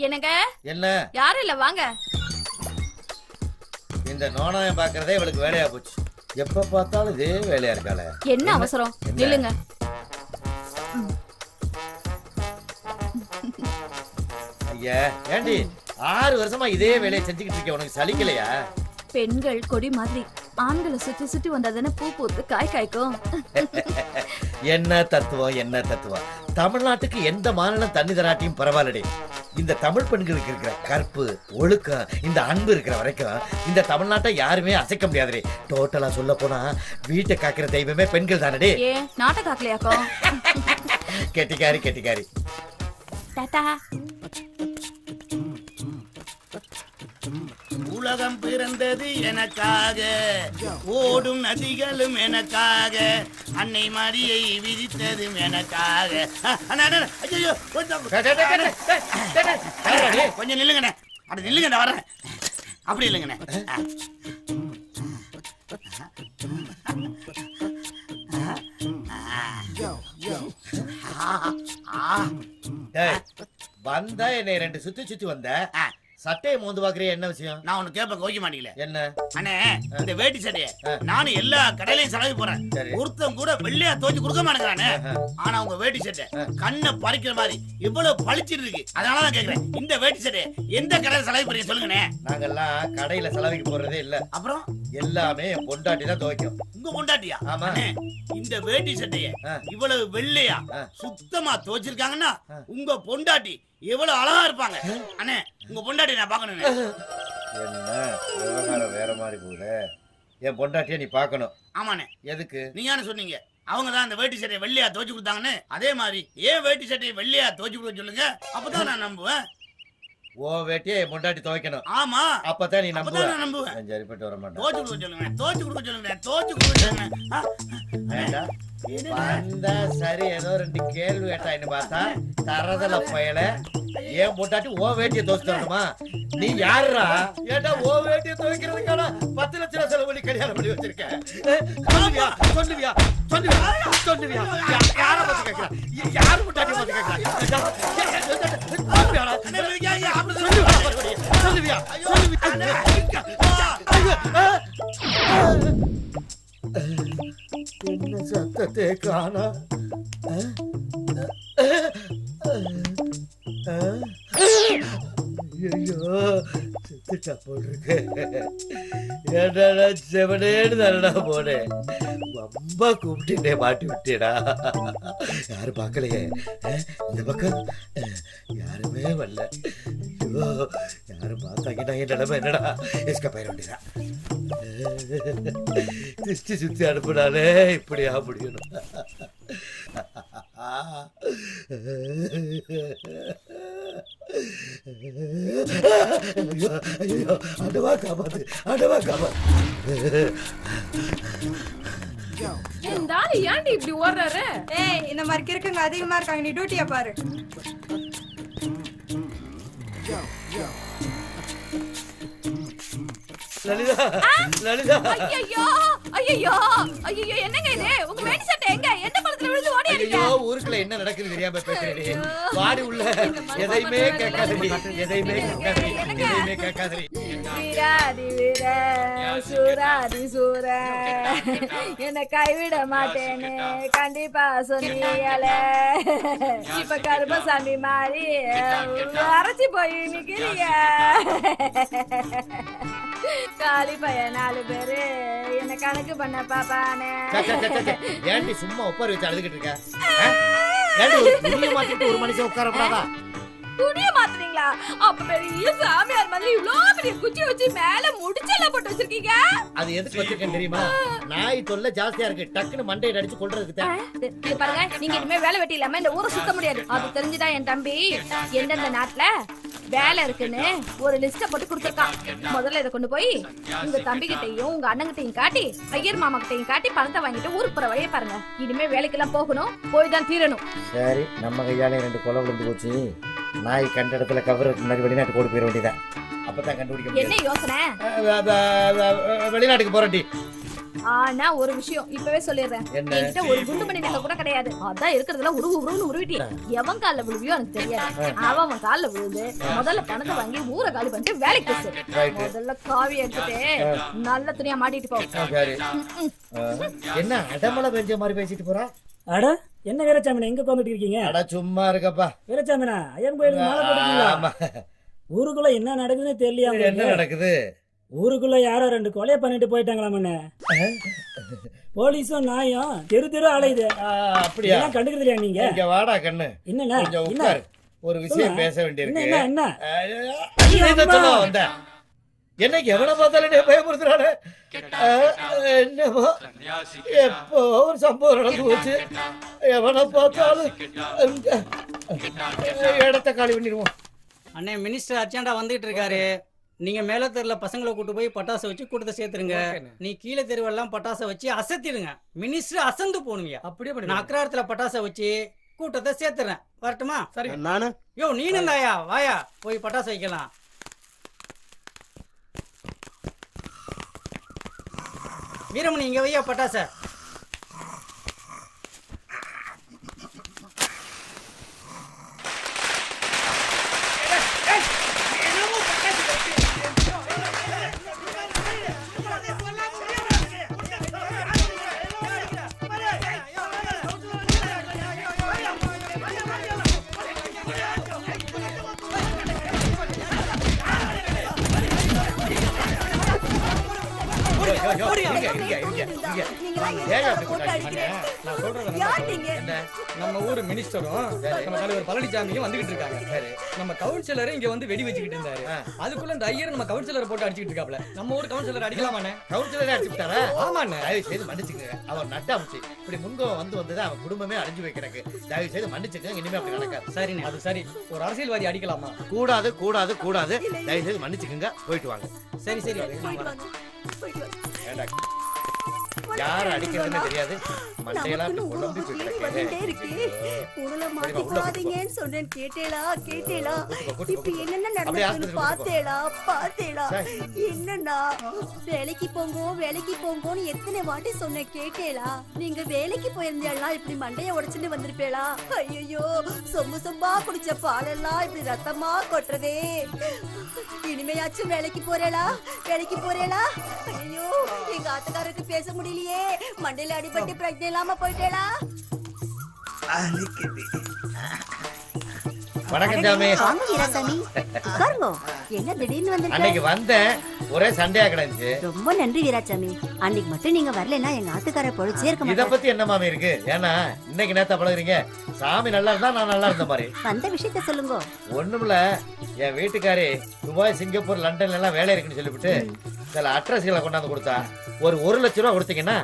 என்னங்க? என்ன? யாரும் இல்ல, வாங்க. இந்த நோனாயம் பாக்குறதே இவளுக்கு வேலையா போச்சு. எப்ப பார்த்தாலும் இதே வேலையா இருக்காளே. என்ன அவசரம்? நில்லுங்க. ஐயா, ஏண்டி 6 வருஷமா இதே வேலையை செஞ்சுக்கிட்டு இருக்க, உனக்கு சலிக்கலையா? பெண்கள் கொடி மாதிரி ஆண்களை சுத்தி சுத்தி வந்தாதானே பூ பூத்து காய் காய்க்கும். என்ன தத்துவம், என்ன தத்துவம். தமிழ்நாட்டுக்கு எந்த மாநிலம் தண்ணி தராட்டியும் பரவாயில்லடி. இந்த தமிழ் பெண்களுக்கு இருக்கிற கற்பு, ஒழுக்கம், இந்த அன்பு இருக்கிற வரைக்கும் இந்த தமிழ்நாட்டை யாருமே அசைக்க முடியாதுடி. டோட்டலா சொல்ல போனா வீட்டை காக்கிற தெய்வமே பெண்கள் தானடி. ஏன் நாட்டை காக்கலையாக்கும்? கெட்டிக்காரி கெட்டிக்காரி. டாடா. உலகம் பிறந்தது எனக்காக, ஓடும் நதிகளும் எனக்காக, அன்னை மரியை விதித்ததும் எனக்காக. ஐயோ, கொஞ்சம் நில்லுங்கண்ணே. அப்படி நில்லுங்கண்ணே, வரேன். அப்படி இல்லைங்கண்ணே. வந்தா என்னை 2 சுத்தி சுத்தி வந்த சட்டையை மோந்து பாக்குறிய, என்ன விஷயம்? நான் ஒண்ணு கேப்ப கோவிக்க மாட்டீங்களே. என்ன? அண்ணே, இந்த வேட்டி சட்டைய நானும் எல்லா கடையிலையும் செலவு போறேன். ஒருத்தன் கூட வெள்ளையா தோச்சு கொடுக்க மாட்டேங்கிறானே. ஆனா உங்க வேட்டி சட்டை கண்ணை பறிக்கிற மாதிரி இவ்வளவு பளிச்சிட்டு இருக்கு. அதனாலதான் கேக்குறேன், இந்த வேட்டி சட்டைய எந்த கடையில செலவு போறீங்க சொல்லுங்கண்ணே. நாங்கெல்லாம் கடையில செலவுக்கு போறதே இல்ல. அப்புறம் எல்லாமே என் பொண்டாட்டி தான் துவைக்கும். உங்க பொண்டாட்டியா? ஆமா. இந்த வேட்டி சட்டைய இவ்வளவு வெள்ளையா சுத்தமா துவைச்சிருக்காங்கன்னா உங்க பொண்டாட்டி எவ்வளவு அழகா இருப்பாங்க. அண்ணே, உங்க பொண்டாட்டி நான் பாக்கணும். என்ன விவகாரம் வேற மாதிரி போகுது. என் பொண்டாட்டிய நீ பாக்கணும். ஆமாண்ணே. எதுக்கு? நீங்க தானே சொன்னீங்க அவங்க தான் அந்த வேட்டி சட்டையை வெள்ளையா துவைச்சு கொடுத்தாங்கன்னு. அதே மாதிரி ஏன் வேட்டி சட்டையை வெள்ளையா துவைச்சு கொடுக்க சொல்லுங்க, அப்பதான் நான் நம்புவேன். ஓ வேட்டியை என் பொண்டாட்டி துவைக்கணும். ஆமா, அப்பதான் நீ அப்பதான் நான் நம்புவேன். சரிப்பட்டு வர மாட்டேன். துவைச்சு கொடுக்க சொல்லுங்க, துவைச்சு கொடுக்க சொல்லுங்க, துவைச்சு கொடுக்க சொல்லுங்க. வந்தா சரி, ஏதோ 2 கேள்வி கேட்டான்னு பார்த்தா தரதல பயல. ஏன் பொண்டாட்டி ஓ வேட்டியை துவைச்சு தரணுமா? நீ யாருடா? ஏட்டா ஓ வேட்டியை துவைக்கிறதுக்கான 10 லட்சம் செலவு பண்ணி கல்யாணம் பண்ணி வச்சிருக்க. சொல்லுவியா சொல்லுவியா சொல்லுவியா சொல்லுவியா? யாரை பத்தி கேட்கிறா? யாரு பொண்டாட்டி பத்தி கேட்கிறா? சொல்லுவியா என்ன சத்தத்தை காணா? ஐயோ, செத்துட்டா போட்டிருக்கு. என்னடா செவனேன்னு தானடா போனேன். ரொம்ப கூப்பிட்டுட்டே மாட்டி விட்டேடா. யாரும் பார்க்கலையே. இந்த பக்கம் யாருமே வரல. ஐயோ, யாரும் பார்த்தாங்கன்னா என் நிலைமை என்னடா? எஸ்கா பயிர வேண்டியதா. திருஷ்டி சுத்தி அனுப்புனாலே இப்படியா முடியணும். ஐயோ, அடவா காப்பாத்து, அடவா காப்பாத்து. ஏன்டி இப்படி ஓடுறாரு? ஏய், இந்த மாதிரி இருக்குங்க அதிகமா இருக்காங்க, நீ டியூட்டியா பாரு. லலிதா, லலிதா. ஐயோ ஐயோ ஐயோ, என்னங்க இது? உங்க வேட்டி சட்டை எங்க? எந்த பழத்துல விழுந்து ஓடி அடிக்க? ஐயோ, ஊருக்குள்ள என்ன நடக்குது தெரியாம பேசுறேடி. வாடி உள்ள. எதையுமே கேட்காதடி, எதையுமே கேட்காதடி, எதையுமே கேட்காதடி. வீராதி வீர சூராதி சூர, என்ன கைவிட மாட்டேன்னு கண்டிப்பா சொன்னீங்களே. இப்ப கருப்பசாமி மாதிரி அரைச்சி போய் நிக்கிறிய. காலி பையன் 4 பேரு என்ன கணக்கு பண்ண பாப்பானே. ஏன்டி சும்மா உட்கார வச்சு அழுதுகிட்டு இருக்க? ஏன்டி துணியை மாத்திட்டு ஒரு மனுஷன் உட்காரப்படாதா? துணிய மாத்துறீங்களா? அப்ப பெரிய சாமியார் மாதிரி இவ்ளோ பெரிய குச்சி வச்சு மேல முடிச்செல்லாம் போட்டு வச்சிருக்கீங்க. அது எதுக்கு வச்சிருக்கேன் தெரியுமா? நாய் தொல்லை ஜாஸ்தியா இருக்கு, டக்குன்னு மண்டையில அடிச்சு கொல்றதுக்கு தான். இது பாருங்க, நீங்க இனிமே வேலை வெட்டி இல்லாம இந்த ஊரை சுத்த முடியாது. அது தெரிஞ்சுதான் என் தம்பி எந்தெந்த நாட்டுல வேலை இருக்குன்னு ஒரு லிஸ்ட போட்டு கொடுத்துருக்கான். முதல்ல இதை கொண்டு போய் உங்க தம்பி கிட்டையும் உங்க அண்ணங்கிட்டையும் காட்டி, ஐயர் மாமா கிட்டையும் காட்டி பணத்தை வாங்கிட்டு ஊருக்கு போற வழியை பாருங்க. இனிமே வேலைக்கெல்லாம் போகணும், போய் தான் தீரணும். சரி, நம்ம கையாலே 2 கொலை விழுந்து போச்சு. நாய் கண்ட இடத்துல கவருக்கு முன்னாடி வெளிநாட்டுக்கு ஓடி போயிட வேண்டியதான். அப்பதான் கண்டுபிடிக்க என்ன யோசனை? வெளிநாட்டுக்கு போறேன்டி. ஆனா ஒரு விஷயம் இப்பவே சொல்லிடுறேன், என்ன? என்கிட்ட ஒரு குண்டு மணி நகை கூட கிடையாது. அதான் இருக்கிறதுல உருவுன்னு உருவிட்டி. எவன் கால்ல விழுவியோ எனக்கு தெரியாது. அவன் கால்ல விழுந்து முதல்ல பணத்தை வாங்கி ஊரை காலி பண்ணிட்டு வேலைக்கு பேசு. Right. முதல்ல காவி எடுத்துட்டு நல்ல துணியா மாட்டிட்டு போ. சரி. என்ன அடமலை பெஞ்ச மாதிரி பேசிட்டு போறா? அட என்ன வீரச்சாமினா எங்க உட்காந்துட்டு இருக்கீங்க? அட சும்மா இருக்கப்பா. வீரச்சாமினா ஐயன் கோயிலுக்கு மாலை போட்டுருக்கீங்களா? ஆமா. ஊருக்குள்ள என்ன நடக்குதுன்னு தெரியலையா என்ன உங்களுக்கு? நடக்குது? ஊருக்குள்ள யாரோ 2 கொலை பண்ணிட்டு போயிட்டாங்களாமண்ணே. போலீஸும் நாயும் தெரு தெரு அலையுது. அப்படியா? இதெல்லாம் கண்டுக்கிறது இல்லையா நீங்க? இங்க வாடா கண்ணு. என்னண்ணா கொஞ்சம் என்ன உட்காரு. ஒரு விஷயம் சொல்லுங்க. பேச வேண்டியிருக்கு. என்ன என்ன என்ன சொல்ல வந்த? என்ன எவனை பார்த்தாலும் நீ பயமுறுத்துறானே? என்னமோ எப்போ ஒரு சம்பவம் நடந்து போச்சு. எவனை பார்த்தாலும் இடத்த காலி பண்ணிடுவோம். அண்ணே மினிஸ்டர் அர்ஜென்டா வந்துட்டு இருக்காரு. நீங்க மேல தெருல பசங்களை கூட்டு போய் பட்டாசை வச்சு கூட்டத்தை சேர்த்துருங்க. நீ கீழே தெருவெல்லாம் பட்டாசை வச்சு அசத்திடுங்க. மினிஸ்டர் அசந்து போனுங்க. அப்படியே நான் அக்ராரத்துல பட்டாசை வச்சு கூட்டத்தை சேர்த்துறேன். வரட்டுமா? சரி. நானு யோ நீனும் தாயா வாயா போய் பட்டாசை வைக்கலாம். வீரமணி இங்க வையா பட்டாசை. நம்ம ஊர் மினிஸ்டரும் நம்ம தலைவர் பழனிசாமியும் வந்துகிட்டு இருக்காங்க. நம்ம கவுன்சிலரும் இங்க வந்து வெடி வச்சுக்கிட்டு இருந்தாரு. அதுக்குள்ள இந்த ஐயர் நம்ம கவுன்சிலர் போட்டு அடிச்சுக்கிட்டு இருக்காப்ல. நம்ம ஊர் கவுன்சிலர் அடிக்கலாமாண்ணே? கவுன்சிலரே அடிச்சுட்டாரா? ஆமாண்ணே. தயவு செய்து மன்னிச்சுங்க. அவர் நட்டாமுச்சு இப்படி முன்கோ வந்து அவன் குடும்பமே அழிஞ்சு வைக்கிறக்கு. தயவு செய்து மன்னிச்சுங்க. இனிமே அப்படி நடக்காது. சரிண்ணே. அது சரி. ஒரு அரசியல்வாதி அடிக்கலாமா? கூடாது கூடாது கூடாது. தயவு செய்து மன்னிச்சுக்குங்க. போயிட்டு வாங்க. சரி சரி வேண்டாம். யார அடிக்கிறதுன்னு தெரியாது. மண்டையெல்லாம் குழம்பி மாட்டிக்காதீங்கன்னு சொன்னேன். கேட்டேளா இப்ப என்னென்ன நடந்ததுன்னு பார்த்தேளா என்னன்னா வேலைக்கு போங்கோன்னு எத்தனை வாட்டி சொன்னேன். கேட்டேளா? நீங்க வேலைக்கு போயிருந்தா இப்படி மண்டைய உடைச்சுட்டு வந்திருப்பேளா? ஐயோ சொம்பா குடிச்ச பாலெல்லாம் இப்படி ரத்தமா கொட்டுறதே. இனிமையாச்சும் வேலைக்கு போறேளா? ஐயோ எங்க ஆத்துக்காரருக்கு பேச முடியலையே. மண்டையில அடிபட்டு பிரச்சனை இல்லாம போயிட்டேளா? வணக்கம் சாமி. என்ன திடீர்னு வந்து அன்னைக்கு வந்தேன். ஒரே சண்டையா கிடந்துச்சு. ரொம்ப நன்றி வீராசாமி. அன்னைக்கு மட்டும் நீங்க வரலன்னா எங்க ஆத்துக்கார பொழிச்சே இருக்க இத மாட்டாரு. பத்தி என்ன மாமி இருக்கு? ஏன்னா இன்னைக்கு நேத்தா பழகுறீங்க. சாமி நல்லா இருந்தா நான் நல்லா இருந்த மாதிரி. வந்த விஷயத்த சொல்லுங்க. ஒண்ணுமில்ல, என் வீட்டுக்காரி துபாய், சிங்கப்பூர், லண்டன்ல எல்லாம் வேலை இருக்குன்னு சொல்லிவிட்டு சில அட்ரஸ்களை கொண்டாந்து கொடுத்தா. ஒரு 1 லட்சம் ரூபா கொடுத்தீங்கன்னா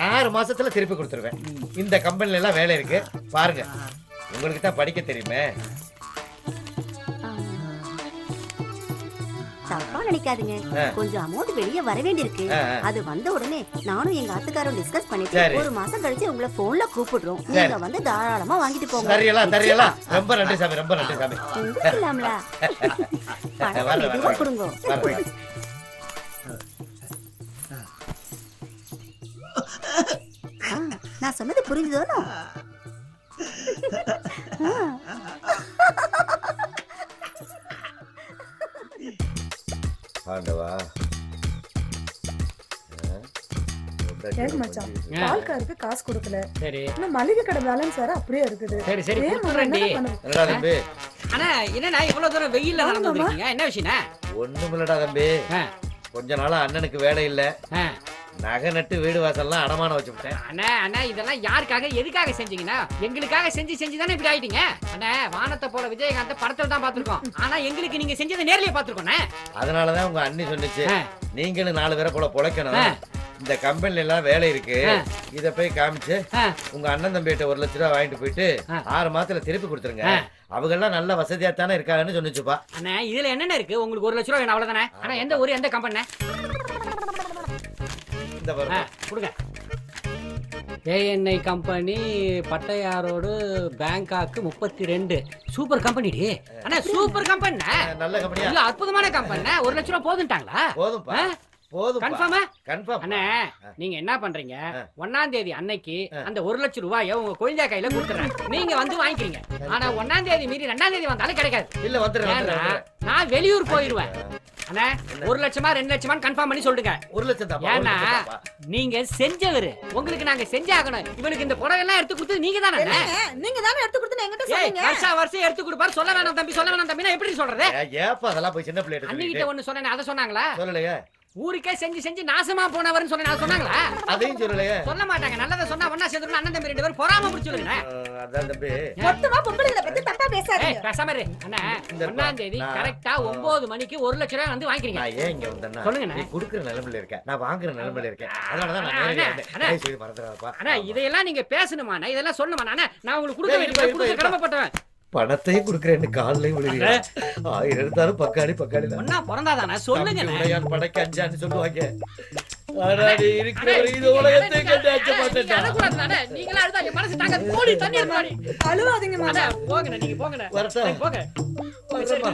6 மாசத்துல திருப்பி கொடுத்துருவேன். இந்த கம்பெனில எல்லாம் வேலை இருக்கு பாருங்க. உங்களுக்கு தான் படிக்க தெரியுமே. தப்பா நினைக்காதீங்க. கொஞ்சம் அமௌண்ட் வெளியே வர வேண்டியிருக்கு. அது வந்த உடனே நானும் எங்க ஆத்துக்காரும் டிஸ்கஸ் பண்ணிட்டு 1 மாசம் கழிச்சு உங்களை போன்ல கூப்பிடுறோம். நீங்க வந்து தாராளமா வாங்கிட்டு போங்க. தரியலாம். ரொம்ப நன்றி சாமி. ரொம்ப நன்றி சாமி. இல்லாமல கொடுங்க. நான் சொன்னது புரிஞ்சுதோ? ஆண்டவா. மச்சான் பால்காருக்கு காசு கொடுக்கல. சரி இன்னும் மளிகை கடை பேலன்ஸ் வேற அப்படியே இருக்குது. சரி சரி ஏன் கொடுத்துறேன்டி. என்னடா தம்பி? அண்ணா என்னண்ணா இவ்வளவு தூரம் வெயில்ல நடந்து வந்திருக்கீங்க? என்ன விஷயம்ண்ணா? ஒண்ணுமில்லடா தம்பி. கொஞ்ச நாளா அண்ணனுக்கு வேலை இல்ல. நகை நட்டு வீடு வாசல்லாம் அடமானம் வச்சுட்டேன். அண்ணா இதெல்லாம் யாருக்காக எதுக்காக செஞ்சீங்கன்னா? எங்களுக்காக செஞ்சு தானே இப்படி ஆயிட்டீங்க. அண்ணா வானத்தை போல விஜயகாந்த படத்துல தான் பாத்துருக்கோம். ஆனா எங்களுக்கு நீங்க செஞ்சதை நேர்லயே பாத்துருக்கோம். அதனாலதான் உங்க அண்ணி சொன்னிச்சு, நீங்களும் 4 பேரை போல பொழைக்கணும். இந்த கம்பெனில எல்லாம் வேலை இருக்கு. இத போய் காமிச்சு உங்க அண்ணன் தம்பிகிட்ட 1 லட்சம் ரூபாய் வாங்கிட்டு போயிட்டு 6 மாசத்துல திருப்பி கொடுத்துருங்க. அவங்க எல்லாம் நல்ல வசதியா தானே இருக்காங்கன்னு சொன்னிச்சுப்பா. அண்ணா இதுல என்னென்ன இருக்கு? உங்களுக்கு 1 லட்சம் ரூபாய் வேணும் அவ்வளவுதானே? ஆனா எந்த ஊரு எந்த கம்பெனி? இந்த பாருங்க கொடுங்க. ஏஎன்ஐ கம்பெனி பட்டையாரோடு பேங்காக்கு 32. Super company. அண்ணா சூப்பர் கம்பெனி. நல்ல கம்பெனியா? இல்ல அற்புதமான கம்பெனி. 1 லட்சம் ரூபாய் போதுட்டாங்களா? போதும்பா. போதும் கன்ஃபார்மா கன்ஃபார்ம் அண்ணே நீங்க என்ன பண்றீங்க 1ஆம் தேதி அன்னைக்கு அந்த 1 லட்சம் ரூபாயை உங்க குழந்தை கையில கொடுத்துறேன் நீங்க வந்து வாங்கிக்கிறீங்க ஆனா 1ஆம் தேதி மீறி 2ஆம் தேதி வந்தாலும் கிடைக்காது இல்ல வந்துடுறேன் நான் வெளியூர் போயிருவேன் அண்ணே 1 லட்சமா 2 லட்சமா கன்ஃபார்ம் பண்ணி சொல்லுங்க 1 லட்சம் தான் ஏன்னா நீங்க செஞ்சவரு உங்களுக்கு நாங்க செஞ்சாகணும் இவனுக்கு இந்த புடவை எல்லாம் எடுத்து கொடுத்து நீங்க தானே நீங்க தானே எடுத்து கொடுத்து என்கிட்ட ஏய் சொன்னீங்க. வருஷம் எடுத்து கொடுப்பாரு சொல்ல வேணாம் தம்பி எப்படி சொல்றது ஏப்பா அதெல்லாம் போய் சின்ன பிள்ளை எடுத்து அன்னிக்கிட்ட ஒண்ணு சொன்னேன் அதை சொன்னாங்களா சொல்லலையே ஊருக்கே செஞ்சு நாசமா போனவர்னு சொன்னேன் சொன்னாங்களா அதையும் சொல்லலையே சொல்ல மாட்டாங்க நல்லதை சொன்னா ஒண்ணா சேர்ந்து அண்ணன் தம்பி 2 பேரும் பொறாம முடிச்சுடுங்க அதான் தம்பி மொத்தமா பொம்பளைகளை பத்தி தப்பா பேசாதீங்க. பேசாம இரு அண்ணா 1ஆம் தேதி கரெக்டா 9 மணிக்கு 1 லட்சம் ரூபாய் வந்து வாங்கிக்கிறீங்க நான் ஏன் இங்க வந்தேன்னா சொல்லுங்க நீ குடுக்குற நிலைமையில இருக்கேன் நான் வாங்குற நிலைமையில இருக்கேன் அதனாலதான் நான் நேரடியா வந்தேன் தயவு செய்து மறந்துடாதப்பா அண்ணா இதெல்லாம் நீங்க பேசணுமா அண்ணா இதெல்லாம் சொல்லணுமா அண்ணா நான் உங்களுக்கு கொடுக்க வேண்டியது கொடுக்க கடமைப்பட்டவன் பணத்தையும் குடுக்குறேன்னு காலையும் விழுகிறேன் 1000 இருந்தாலும் பக்காளி தான் ஒண்ணா பிறந்தாதானே சொல்லுங்க உடையான் படைக்கு அஞ்சான்னு சொல்லுவாங்க ஆனா நீ இருக்கிற இந்த உலகத்தை கண்டு அச்ச மாட்டேன்டா நீங்களா அழுதா என் மனசு தாங்க கோடி தண்ணி மாடி அழுவாதீங்க மாமா. போங்க நீங்க போங்க வரட்டா போங்க வரமா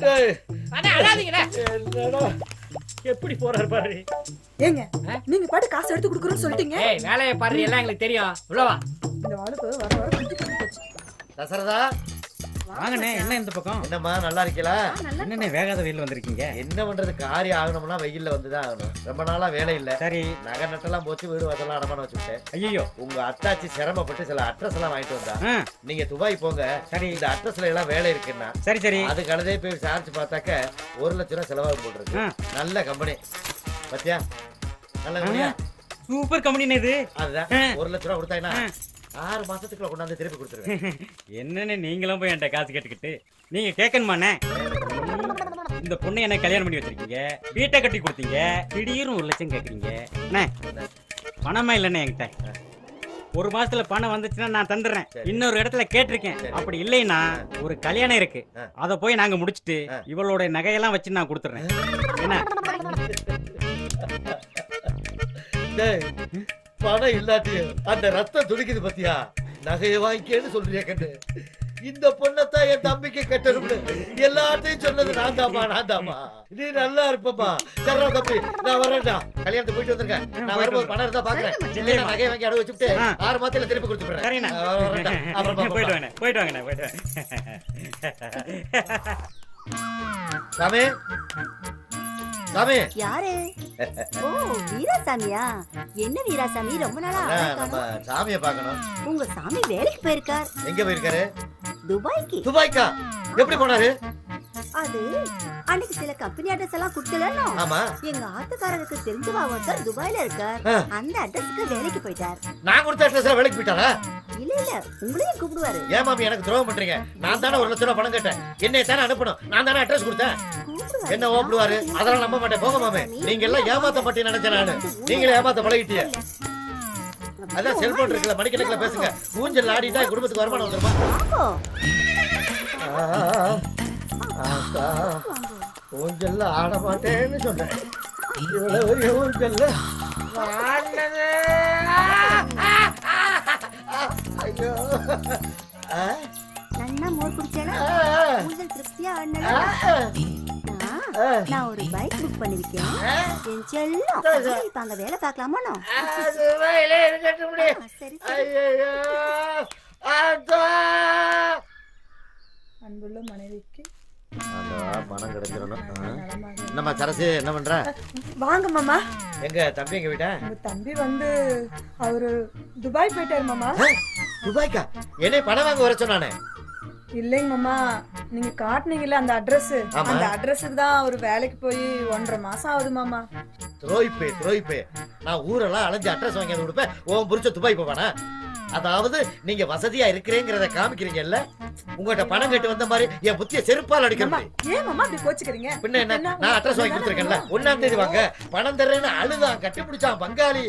டேய் அண்ணா அழாதீங்கடா என்னடா எப்படி போறாரு பாரு ஏங்க நீங்க பாட்டு காசு எடுத்து கொடுக்குறோம்னு சொல்லிட்டீங்க. ஏய் வேலைய பாரு எல்லாம் எங்களுக்கு தெரியும் உள்ளவா இந்த வாளுக்கு வர வர குத்தி குத்தி போச்சு. தசரதா வாங்கண்ணே என்ன இந்த பக்கம் என்னம்மா நல்லா இருக்கீங்களா என்னண்ணே வேகாத வெயில் வந்திருக்கீங்க என்ன பண்றது காரியம் ஆகணும்னா வெயில்ல வந்துதான் ஆகணும் ரொம்ப நாளா வேலை இல்ல சரி நகை நட்டெல்லாம் போச்சு வீடு வாசலாம் அடமான வச்சுட்டேன் ஐயோ உங்க அத்தாச்சி சிரமப்பட்டு சில அட்ரஸ் எல்லாம் வாங்கிட்டு வந்தா நீங்க துபாய் போங்க சரி இந்த அட்ரஸ்ல எல்லாம் வேலை இருக்குன்னா சரி சரி அதுக்கு அழுதே போய் விசாரிச்சு பார்த்தாக்க 1 லட்சம் ரூபாய் செலவாகும் போட்டுருக்கு நல்ல கம்பெனி பத்தியா நல்ல கம்பெனியா சூப்பர் கம்பெனி இது அதுதான் 1 லட்சம் ரூபாய் கொடுத்தாங்கன்னா 6 மாசத்துக்குள்ள கொண்டாந்து திருப்பி கொடுத்துருவேன் என்னன்னு நீங்களும் போய் என்கிட்ட காசு கேட்டுக்கிட்டு நீங்க கேட்கணுமாண்ணே இந்த பொண்ணை என்ன கல்யாணம் பண்ணி வச்சிருக்கீங்க வீட்டை கட்டி கொடுத்தீங்க திடீர்னு 1 லட்சம் கேக்குறீங்க அண்ணே பணமா இல்லைண்ணே என்கிட்ட 1 மாசத்துல பணம் வந்துச்சுன்னா நான் தந்துடுறேன் இன்னொரு இடத்துல கேட்டிருக்கேன் அப்படி இல்லைன்னா ஒரு கல்யாணம் இருக்கு அத போய் நாங்க முடிச்சிட்டு இவளோட நகையெல்லாம் வச்சு நான் கொடுத்துறேன் என்ன பணம் இல்லாட்டி அந்த ரத்தம் துடிக்குது பத்தியா நகையை வாங்கிக்கேன்னு சொல்றியா கண்ணு இந்த பொண்ணத்தான் என் தம்பிக்கு கட்டணும்னு எல்லாத்தையும் சொன்னது நான் தாமா நீ நல்லா இருப்பப்பா சரா தம்பி நான் வரேன்டா கல்யாணத்துக்கு போயிட்டு வந்திருக்கேன் நான் வரும்போது பணம் இருந்தா பாக்குறேன் இல்லையா நகையை வாங்கி அடகு வச்சுட்டு 6 மாசத்துல திருப்பி கொடுத்துடுறேன் போயிட்டு வாங்கண்ணே சாமி சாமி யாரு? ஓ வீராசாமியா? என்ன வீராசாமி ரொம்ப நாளா நம்ம சாமியை பார்க்கணும். உங்க சாமி வேலைக்கு போயிருக்கார். எங்க போயிருக்காரு? துபாய்க்கு. துபாய்க்கா? எப்படி போனாரு? அது அன்னைக்கு சில கம்பெனி அட்ரஸ் எல்லாம் கொடுத்தலனோ. ஆமா. எங்க ஆத்துக்காரருக்கு தெரிஞ்சவா ஒருத்தர் துபாயில இருக்கார். அந்த அட்ரஸ்க்கு வேலைக்கு போயிட்டார். நான் கொடுத்த அட்ரஸ்ல வேலைக்கு போயிட்டாரா? இல்ல உங்களையும் கூப்பிடுவாரு. ஏன் மாமி எனக்கு துரோகம் பண்றீங்க? நான் தானே 1 லட்சம் ரூபாய் பணம் கேட்டேன். என்னைய தானே அனுப்பணும். நான் தானே அட்ரஸ் கொடுத்தேன். என்ன ஓடுவாரு? அதெல்லாம் நம்ப மாட்டேன். போங்க மாமே. நீங்க எல்லாம் ஏமாத்த பட்டி நினைச்சேன் நானு. நீங்களே ஏமாத்த பழகிட்டீங்க. அதான் செல்போன் இருக்குல்ல, மணிக்கணக்கில் பேசுங்க. ஊஞ்சல் ஆடிட்டா குடும்பத்துக்கு வருமானம் வந்துருமா? ஊஞ்சல்ல ஆட மாட்டேன்னு சொன்னேன். இவ்வளவு ஒரு ஊஞ்சல்ல ஐயோ நன்னா மோர் குடிச்சேனா? ஊஞ்சல் திருப்தியா ஆடுனா? நான் ஒரு பைக் புக் பண்ணிருக்கேன். என் செல்லம் இப்ப அங்க வேலை பார்க்கலாமா? சரி அன்புள்ள மனைவிக்கு பணம் கிடைச்சிடணும். என்னம்மா சரசு என்ன பண்ற? வாங்க மாமா. எங்க தம்பி எங்க வீட்டா? உங்க தம்பி வந்து அவரு துபாய் போயிட்டாரு மாமா. துபாய்க்கா? என்னை பணம் வாங்க வர சொன்னானே. இல்லைங்க மாமா, நீங்க காட்டுனீங்கல்ல அந்த அட்ரஸ், அந்த அட்ரஸுக்கு தான் அவர் வேலைக்கு போய் 1.5 மாசம் ஆகுது மாமா. துரோயிப்பே நான் ஊரெல்லாம் அலைஞ்சு அட்ரஸ் வாங்கி வந்து கொடுப்பேன். உன் புரிச்ச துபாய் போவானா? அதாவது நீங்க வசதியா இருக்கிறேங்கிறத காமிக்கிறீங்கல்ல. உங்ககிட்ட பணம் கேட்டு வந்த மாதிரி என் புத்திய செருப்பால் அடிக்கிறேன். ஏன் மாமா இப்படி கோச்சுக்கிறீங்க? பின்ன என்ன, நான் அட்ரஸ் வாங்கி கொடுத்துருக்கேன்ல. 1ஆம் தேதி வாங்க பணம் தர்றேன்னு அழுதான், கட்டி பிடிச்சான் பங்காளி.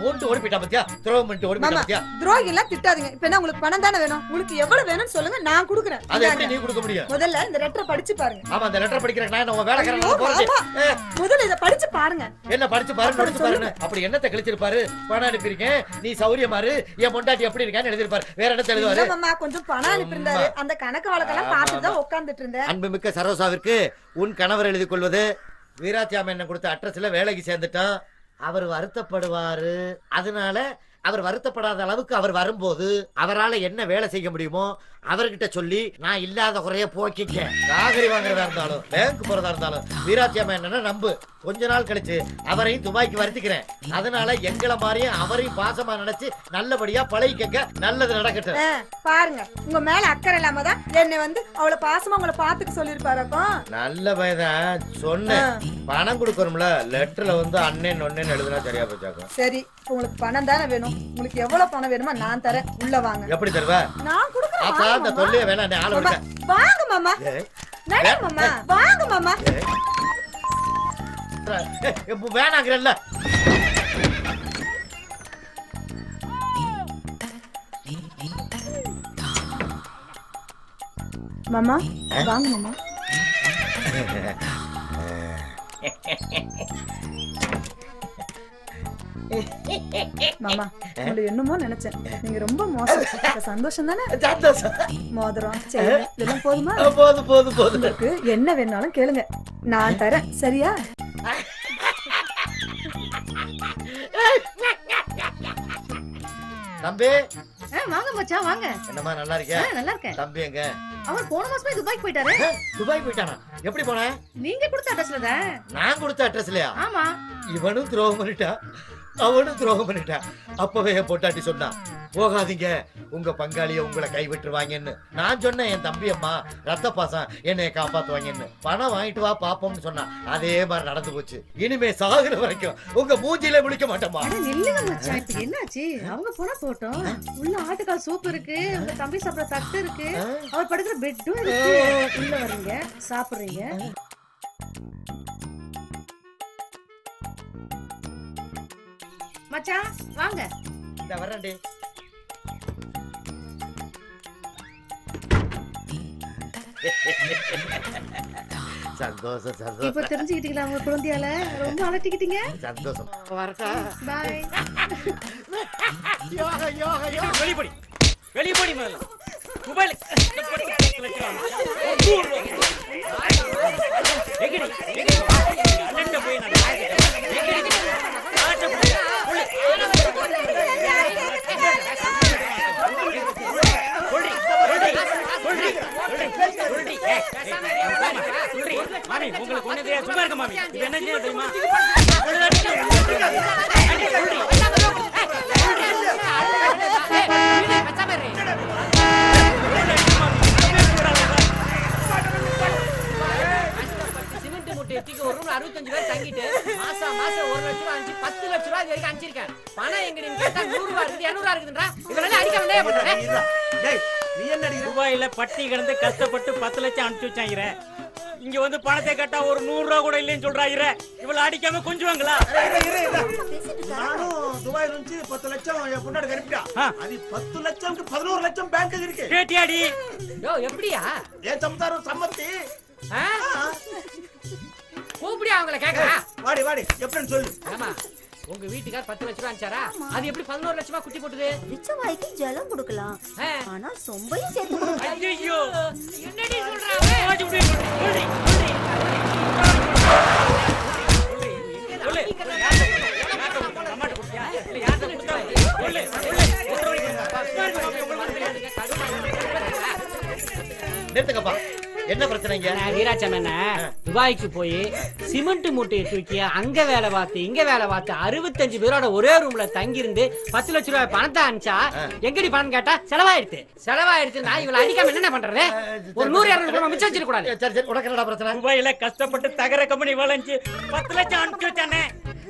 மூண்டு ஓடி போயிட்டான் பத்தியா? துரோகம் பண்ணிட்டு ஓடி போயிட்டான் பத்தியா? துரோகி எல்லாம் திட்டாதீங்க. இப்ப என்ன உங்களுக்கு பணம் தானே வேணும்? உங்களுக்கு எவ்வளவு வேணும்னு சொல்லுங்க, நான் கொடுக்குறேன். அதை எப்படி நீ கொடுக்க முடியும்? முதல்ல இந்த லெட்டரை படிச்சு பாருங்க. ஆமா, அந்த லெட்டர் படிக்கிறேன். நான் உங்க வேலைக்காரன் போறேன். முதல்ல இத படிச்சு பாருங்க. என்ன படிச்சு பாரு, படிச்சு பாருன்னு அப்படி என்னத்தை கழிச்சிருப்பாரு? பணம் அனுப்பியிருக்கேன், நீ சௌரியமாரு, என் பொண்டாட்டி எப்படி இருக்கான்னு எழுதிருப்பாரு. வேற என்ன எழுதுவாரு? மாமா கொஞ்சம் பணம் அனுப்பியிருந்தாரு. அந்த கணக்கு வழக்கெல்லாம் பார்த்துட்டு தான் உட்கார்ந்துட்டு இருந்தேன். அன்புமிக்க சரோசாவிற்கு உன் கணவர் எழுதி கொள்வது வீராச்சாமி என்ன கொடுத்த அட்ரஸ்ல வேலைக்கு சேர்ந்துட்டான். அவர் வருத்தப்படுவாரு. அதனால அவர் வருத்தப்படாத அளவுக்கு அவர் வரும்போது அவரால என்ன வேலை செய்ய முடியுமோ அவர்கிட்ட சொல்லி நான் இல்லாத குறைய போக்கிக்க. காகரி வாங்குறதா இருந்தாலும் பேங்க் போறதா இருந்தாலும் வீராட்சியம்மா என்னன்னா நம்பு. கொஞ்ச நாள் கழிச்சு அவரையும் துபாய்க்கு வருத்திக்கிறேன். அதனால எங்களை மாதிரியும் அவரையும் பாசமா நினைச்சு நல்லபடியா பழகிக்கங்க. நல்லது நடக்கட்டும். பாருங்க, உங்க மேல அக்கறை இல்லாம தான் என்னை வந்து அவளை பாசமா உங்களை பாத்துக்க சொல்லிருப்பாருக்கும். நல்ல பையன் சொன்னேன். பணம் கொடுக்கணும்ல. லெட்டர்ல வந்து அண்ணன் ஒன்னேன்னு எழுதுனா சரியா போச்சாக்கும். சரி, உங்களுக்கு பணம் தானே வேணும். உங்களுக்கு எவ்வளவு பணம் வேணுமோ நான் தரேன். உள்ள வாங்க. எப்படி தருவ? நான் கொடுக்குறேன். அப்பா அந்த தொல்லைய வேணாம். நீ ஆள விடுங்க. வாங்க மாமா. நடி மாமா. வாங்க மாமா. வேணாங்கிறல்ல. மாமா வாங்க மாமா. மாமா, உங்களை என்னமோ நினைச்சேன். நீங்க ரொம்ப மோசம். சந்தோஷம் தானே? மோதிரம் செயின் இதெல்லாம் போதுமா? போதும் போதும் போதும். உங்களுக்கு என்ன வேணாலும் கேளுங்க, நான் தரேன். சரியா? தம்பி வாங்க மச்சான் வாங்க. என்னம்மா நல்லா இருக்கியா? நல்லா இருக்கேன். தம்பி எங்க? அவர் போன மாசமே துபாய்க்கு போயிட்டாரு. துபாய் போயிட்டானா? எப்படி போன? நீங்க கொடுத்த அட்ரஸ்ல தான். நான் கொடுத்த அட்ரஸ்லயா? ஆமா. இவனும் துரோகம் பண்ணிட்டான், அவனும் துரோகம் பண்ணிட்டான். அப்பவே என் பொட்டாட்டி சொன்னான், போகாதீங்க உங்க பங்காளிய உங்களை கைவிட்டுருவாங்கன்னு. நான் சொன்னேன் என் தம்பி அம்மா ரத்த பாசம் என்னைய காப்பாத்துவாங்கன்னு. பணம் வாங்கிட்டு வா பாப்போம்னு சொன்னான். அதே மாதிரி நடந்து போச்சு. இனிமே சாகுற வரைக்கும் உங்க மூஞ்சில முழிக்க மாட்டோமா? நில்லுங்க மச்சான், இப்ப என்னாச்சு? அவங்க போனா போட்டோம். உள்ள ஆட்டுக்கால் சூப் இருக்கு, உங்க தம்பி சாப்பிட தட்டு இருக்கு, அவர் படுக்கிற பெட்டும் இருக்கு. உள்ள வர்றீங்க, சாப்பிடுறீங்க. மச்சான் வாங்க. இந்த வரேன்டி. சந்தோஷம் சந்தோஷம். இப்ப தெரிஞ்சுக்கிட்டீங்களா உங்க குழந்தையால? ரொம்ப அலட்டிக்கிட்டீங்க. சந்தோஷம். வரட்டா? பாய். யோகா யோகா யோகா. வெளிப்படி வெளிப்படி மேல மொபைல் உங்களுக்கு ஒண்ணு தெரியாது. சும்மா இருக்க மாமி. இது என்ன செய்ய தெரியுமா? சிமெண்ட் மூட்டை எத்திக்கு ஒரு ரூம்ல 65 பேர் தங்கிட்டு மாசம் 1 லட்சம் ரூபாய் அனுப்பிச்சு 10 லட்சம் ரூபாய் வரைக்கும் அனுப்பிச்சிருக்கேன். பணம் எங்க நீங்க கேட்டா 100 ரூபாய் இருக்குது 200 ரூபாய் இருக்குன்றா. இவரெல்லாம் அடிக்க வந்தே பண்றேன். டேய் நீ என்ன அடிக்கிற? துபாயில பட்டி கிடந்து கஷ்டப்பட்டு 10 லட்சம் அனுப்பிச்சு வச்சாங்க. இங்க வந்து பணத்தை கேட்டா ஒரு 100 ரூபாய் கூட இல்லைன்னு சொல்றாங்க. இவள அடிக்காம கொஞ்சுவாங்களா? நானும் துபாயில இருந்து 10 லட்சம் என் பொண்ணோட கறிப்பிட்டா. அது 10 லட்சம்க்கு 11 லட்சம் பேங்க்ல இருக்கு. கேட்டியாடி? யோ எப்படியா? ஏன் சம்சாரம் சம்மத்தி? கூப்பிடியா அவங்கள கேக்குறா? வாடி வாடி எப்படின்னு சொல்லு. ஆமா. உங்க வீட்டுக்கார் 10 லட்சம் ரூபாய் அனுப்பிச்சாரா? அது எப்படி 11 லட்சமா குட்டி போட்டுது? ரிச்சவாய்க்கு ஜலம் கொடுக்கலாம், ஆனா சொம்பையும் சேர்த்து கொடுக்கலாம். ஐயோ என்னடி சொல்றாங்க? நிறுத்துக்கப்பா. என்ன பிரச்சனைங்க? வீராச்சமன் துபாய்க்கு போய் சிமெண்ட் மூட்டையை தூக்கி அங்க வேலை பார்த்து இங்க வேலை பார்த்து 65 பேரோட ஒரே ரூம்ல தங்கி இருந்து 10 லட்சம் ரூபாய் பணத்தை அனுப்பிச்சா எங்கடி பணம் கேட்டா செலவாயிடுச்சு. நான் இவளை அடிக்காம என்ன பண்றது? ஒரு 100-200 ரூபாய் மிச்சம் வச்சிருக்க கூடாது. சரி சரி, உனக்கு என்னடா பிரச்சனை? துபாயில கஷ்டப்பட்டு தகர கம்பெனி வளைஞ்சு 10 லட்சம் அனுப்பிச்சு வச்சானே.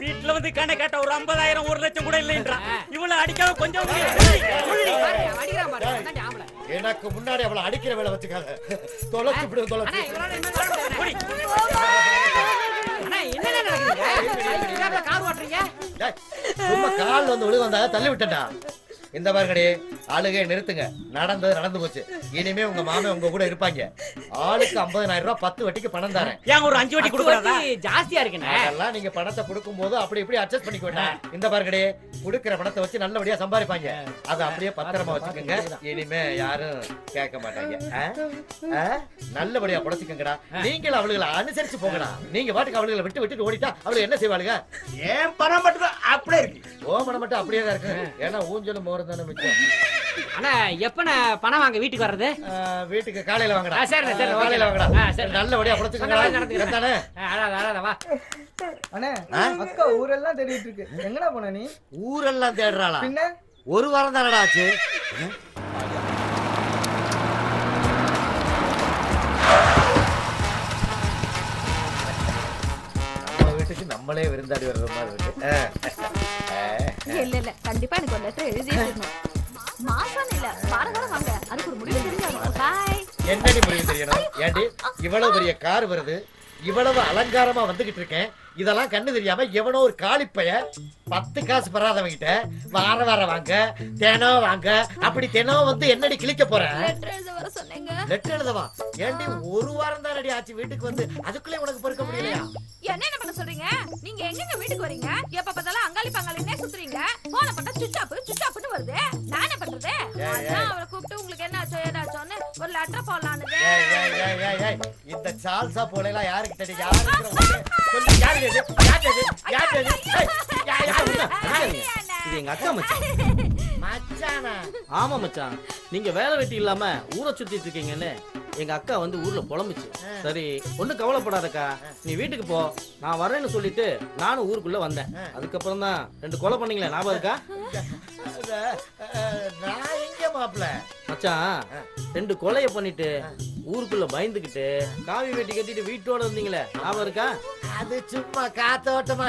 வீட்டுல வந்து கணக்கு கேட்டா ஒரு 50,000 1 லட்சம் கூட இல்லைன்றா. இவளை அடிக்காம கொஞ்சம் அடிக்கிறான் பாரு. அதான் ஆம்பளை. எனக்கு முன்னாடி அவளை அடிக்கிற வேலை வச்சுக்காத. தொலைச்சு விடு தொலைச்சு. அண்ணா என்னடா நடக்குது? கார் ஓட்டுறீங்க? சும்மா கால் வந்து விழுக வந்தா தள்ளி விட்டா. இந்த பாருங்கடி, ஆளுகை நிறுத்துங்க. நடந்தது நடந்து போச்சு. இனிமே உங்க மாமன் உங்க கூட இருப்பாங்க. ஆளுக்கு 50,000 ரூபாய் 10 வட்டிக்கு பணம் தரேன். ஏன் ஒரு 5 வட்டி கொடுக்கறதா? ஜாஸ்தியா இருக்குண்ணே. அதெல்லாம் நீங்க பணத்தை கொடுக்கும் போது அப்படி இப்படி அட்ஜஸ்ட் பண்ணிக்க வேண்டாம். இந்த பாருங்கடே, கொடுக்கிற பணத்தை வச்சு நல்லபடியா சம்பாதிப்பாங்க. அதை அப்படியே பத்திரமா வச்சுக்கோங்க. இனிமே யாரும் கேட்க மாட்டாங்க. நல்லபடியா புடச்சுக்கங்கடா. நீங்களும் அவளுகளை அனுசரிச்சு போங்கடா. நீங்க பாட்டுக்கு அவளுகளை விட்டு ஓடிட்டா அவளுக்கு என்ன செய்வாளுங்க? ஏன் பணம் மட்டும் அப்படியே இருக்கு. ஓ பணம் மட்டும் அப்படியே தான் இருக்கு. ஏன்னா ஊஞ்சலும் மோரும் தானே மிச்சம். அண்ணா எப்பண்ணே பணம் வாங்க வீட்டுக்கு வர்றது? வீட்டுக்கு காலையில வாங்கடா. சரி சரி காலையில வாங்கடா. சரி நல்லபடியா புடச்சுக்கங்கடா. தானே வா. அண்ணே அக்கா ஊரெல்லாம் தேடிட்டு இருக்கு. எங்கடா போன நீ? ஊரெல்லாம் தேடுறாளா? பின்ன ஒரு வாரம் தானடா ஆச்சு. நம்ம வீட்டுக்கு நம்மளே விருந்தாடி வர்ற மாதிரி இருக்கு. இல்ல கண்டிப்பா எனக்கு ஒரு லெட்டர் எழுதி மாசம் இல்ல வாரம் வாங்க. அதுக்கு ஒரு முடிவு தெரிஞ்சாங்க. பாய். என்னடி முடிவு தெரியணும்? ஏண்டி இவ்வளவு பெரிய கார் வருது, இவ்வளவு அலங்காரமா வந்துகிட்டு இருக்கேன், இதெல்லாம் கண்ணு தெரியாம எவனோ ஒரு காலிப்பைய 10 காசு பெறாதவங்கிட்ட வார வாங்க, தினம் வாங்க, அப்படி தினம் வந்து என்னடி கிழிக்க போறேன்? லெட்டர் எழுத வர சொன்னீங்க. லெட்டர் எழுதவா? ஏண்டி ஒரு வாரம் தான் ஆச்சு வீட்டுக்கு வந்து, அதுக்குள்ளே உனக்கு பொறுக்க முடியலையா? என்ன பண்ண சொல்றீங்க? நீங்க எங்க வீட்டுக்கு வரீங்க? எப்ப பார்த்தாலும் அங்காளி பங்காளினே சுத்துறீங்க. போன பட்டா சுச்சாப்னு வருது. நான் என்ன பண்றது? அதான் அவரை கூப்பிட்டு உங்களுக்கு என்ன ஆச்சோ ஏதாச்சோன்னு ஒரு லெட்டர் போடலான்னு. இந்த சால்சா போலாம் யாருக்கு தெரியும்? சொல்லி யாரு இது எங்க அக்கா மச்சானா? ஆமா மச்சான், நீங்க வேலை வெட்டி இல்லாம ஊரை சுத்திட்டு இருக்கீங்கன்னு எங்க அக்கா வந்து ஊர்ல புலம்புச்சு. சரி ஒண்ணும் கவலைப்படாதக்கா, நீ வீட்டுக்கு போ, நான் வரேன்னு சொல்லிட்டு நானும் ஊருக்குள்ள வந்தேன். அதுக்கப்புறம் தான் 2 கொலை பண்ணீங்களே, ஞாபகம் இருக்கா? நான் எங்க மாப்ள மச்சான் 2 கொலைய பண்ணிட்டு ஊருக்குள்ள பயந்துகிட்டு காவி வேட்டி கட்டிட்டு வீட்டோட இருந்தீங்களே, ஞாபகம் இருக்கா? அது சும்மா காத்தோட்டமா.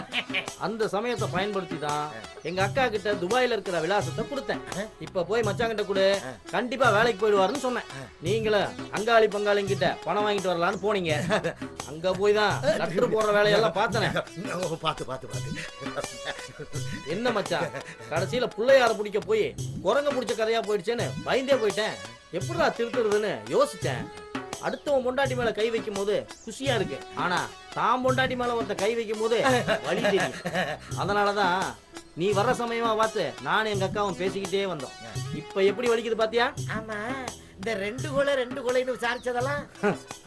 அந்த சமயத்தை பயன்படுத்தி தான் எங்க அக்கா கிட்ட துபாயில இருக்கிற விலாசத்தை கொடுத்தேன். இப்ப போய் மச்சாங்கிட்ட கூட கண்டிப்பா வேலைக்கு போயிடுவாருன்னு சொன்னேன். நீங்களும் அங்காளி பங்காளிங்கிட்ட பணம் வாங்கிட்டு வரலான்னு போனீங்க. அங்க போய் தான் லெட்டர் போடுற வேலையெல்லாம் பார்த்தனே. பார்த்து என்ன மச்சான், கடைசியில பிள்ளையார பிடிக்க போய் குரங்க பிடிச்ச கதையா போயிடுச்சேன்னு பயந்தே போயிட்டேன். எப்படிடா திருத்துறதுன்னு யோசிச்சேன். அடுத்தவன் பொண்டாட்டி மேல கை வைக்கும் போது குஷியா இருக்கு, ஆனா தான் பொண்டாட்டி மேல ஒருத்த கை வைக்கும் போது வலி தெரியும். அதனாலதான் நீ வர்ற சமயமா பார்த்து நானும் எங்க அக்காவும் பேசிக்கிட்டே வந்தோம். இப்ப எப்படி வலிக்குது பாத்தியா? ஆமா, இந்த 2 கொலைன்னு விசாரிச்சதெல்லாம்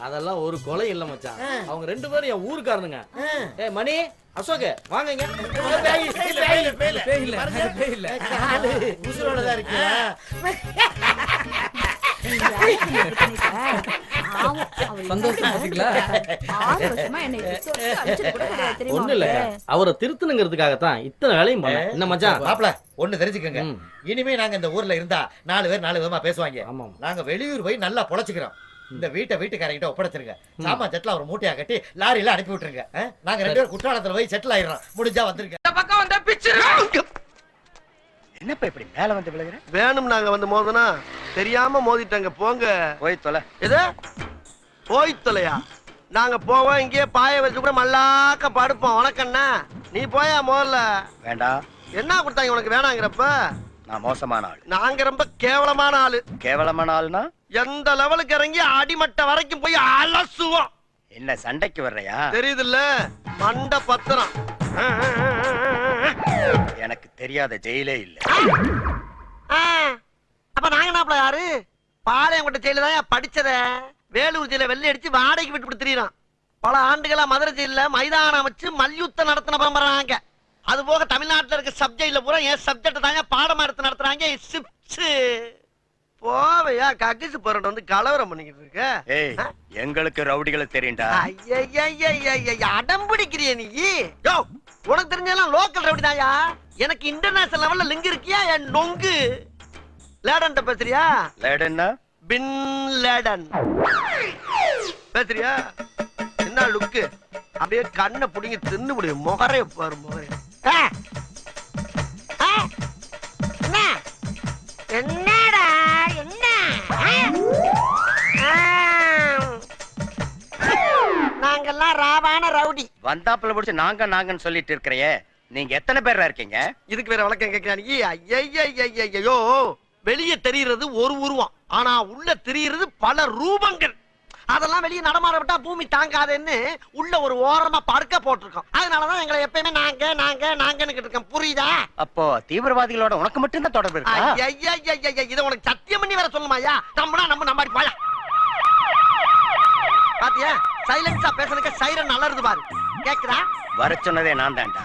அதெல்லாம் ஒரு கொலை இல்ல மச்சான். அவங்க 2 பேரும் என் ஊருக்காரனுங்க. ஏய் மணி, அசோக் வாங்க. உசுரோடதான் இருக்கு. ஒண்ணு இல்ல, அவரை திருத்தணுங்கிறதுக்காகத்தான் இத்தனை வேலையும் பண்ண. என்ன மச்சான் மாப்ள, ஒண்ணு தெரிஞ்சுக்கங்க, இனிமே நாங்க இந்த ஊர்ல இருந்தா 4 பேர் 4 விதமா பேசுவாங்க. நாங்க வெளியூர் போய் நல்லா பொழைச்சுக்கிறோம். இந்த வீட்டுக்காரங்கிட்ட ஒப்படைச்சிருங்க. சாமா செட்டில் ஒரு மூட்டையா கட்டி லாரியில அனுப்பி விட்டுருங்க. நாங்க 2 பேரும் குற்றாலத்துல போய் செட்டில் ஆயிடுறோம். முடிஞ்சா வந்துருங்க. என்னப்பா இப்படி மேல வந்து விழுகிற? வேணும் நாங்க வந்து மோதனா தெரியாம மோதிட்டாங்க. போங்க போய் தொலை. எது போய் தொலையா? நாங்க போவோம், இங்கே பாய வச்சு கூட மல்லாக்க படுப்போம். உனக்கண்ணா நீ போயா முதல்ல. வேண்டாம். என்ன கொடுத்தாங்க உனக்கு வேணாங்கிறப்ப? நான் மோசமான ஆள். நாங்க ரொம்ப கேவலமான ஆளு. கேவலமான ஆளுனா எந்த லெவலுக்கு இறங்கி அடிமட்ட வரைக்கும் போய் அலசுவோம். என்ன சண்டைக்கு வர்றையா? தெரியுதுல்ல, மண்ட பத்திரம். எனக்கு தெரியாத ஜெயிலே இல்ல. அப்ப நாங்க நாப்ல யாரு? பாளையங்கோட்டை ஜெயில தான் படிச்சத. வேலூர் ஜெயில வெள்ளை அடிச்சு வாடகைக்கு விட்டு திரியறான். பல ஆண்டுகளா மதுரை ஜெயில மைதானம் வச்சு மல்யுத்தம் நடத்தின பரம்பராங்க. அது போக தமிழ்நாட்டுல இருக்க சப்ஜெக்ட்ல பூரா என் சப்ஜெக்ட் தாங்க பாடமா எடுத்து நடத்துறாங்க. போவையா கக்கிசு போறட்ட வந்து கலவரம் பண்ணிக்கிட்டு இருக்க? ஏய், எங்களுக்கு ரவுடிகளை தெரியும்டா. அடம் பிடிக்கிறிய நீ? யோ, உனக்கு தெரிஞ்செல்லாம் லோக்கல் ரவுடி தாயா. எனக்கு இன்டர்நேஷனல் லெவல்ல லிங்க் இருக்கியா? என் நொங்கு லேடன் பேசுறியா? லேடன்னா பின் லேடன் பேசுறியா? என்ன லுக்கு? அப்படியே கண்ணை புடிங்கி தின்னு முடியும். முகரே பாரு, முகரே. என்னடா என்ன? நாங்கெல்லாம் ராவான ரவுடி. வந்தாப்புல முடிச்சு நாங்கன்னு சொல்லிட்டு இருக்கிறையே, நீங்க எத்தனை பேரா இருக்கீங்க? இதுக்கு வேற வழக்கம் கேட்கிறான். ஐயோ, வெளியே தெரிகிறது ஒரு உருவம், ஆனா உள்ள தெரிகிறது பல ரூபங்கள். அதெல்லாம் வெளியே நடமாட விட்டா பூமி தாங்காதுன்னு உள்ள ஒரு ஓரமா படுக்க போட்டிருக்கோம். அதனாலதான் எங்களை எப்பயுமே நாங்க நாங்க நாங்கன்னு இருக்கோம். புரியுதா? அப்போ தீவிரவாதிகளோட உனக்கு மட்டும் தான் தொடர்பு இருக்கா? ஐயா, இதை உனக்கு சத்தியம் பண்ணி வேற சொல்லுமாயா? நம்பினா நம்ம நம்பாடி போயா. பாத்தியா, சைலன்ஸா பேசுறதுக்கு சைரன் அலறுது பாரு. கேக்குதா? வர சொன்னதே நான் தான்டா.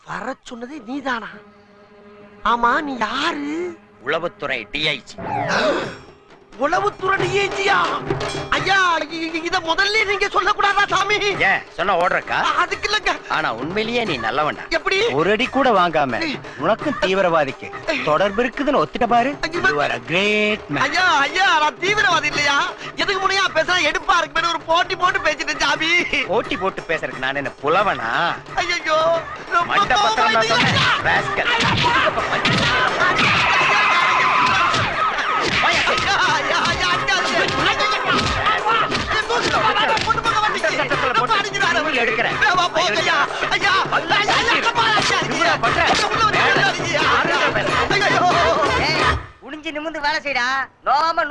வர சொன்னதே நீதானா? ஆமா, நீ யாரு? உளவுத்துறை டிஐஜி. உளவுத்துறை டிஐஜியா? ஐயா, இத முதல்ல நீங்க சொல்லக்கூடாதா சாமி? ஏன் சொன்ன ஓடுறக்கா? அதுக்கு இல்லங்க. ஆனா உண்மையிலேயே நீ நல்லவன்டா. எப்படி? ஒரு அடி கூட வாங்காம உனக்கும் தீவிரவாதிக்கு தொடர்பு இருக்குதுன்னு ஒத்துட்ட பாரு. You are a great man. ஐயா, நான் தீவிரவாதி இல்லையா? எதுக்கு முனையா பேசுறா? எடுப்பா இருக்குமே ஒரு போட்டி போட்டு பேசிட்டு சாமி. போட்டி போட்டு பேசுறதுக்கு நான் என்ன புலவனா? ஐயோ, மண்ட பத்திரம் நான் சொன்னேன். ராஸ்கல். குனிஞ்சு நிமிந்து வேலை செய்டா. நோம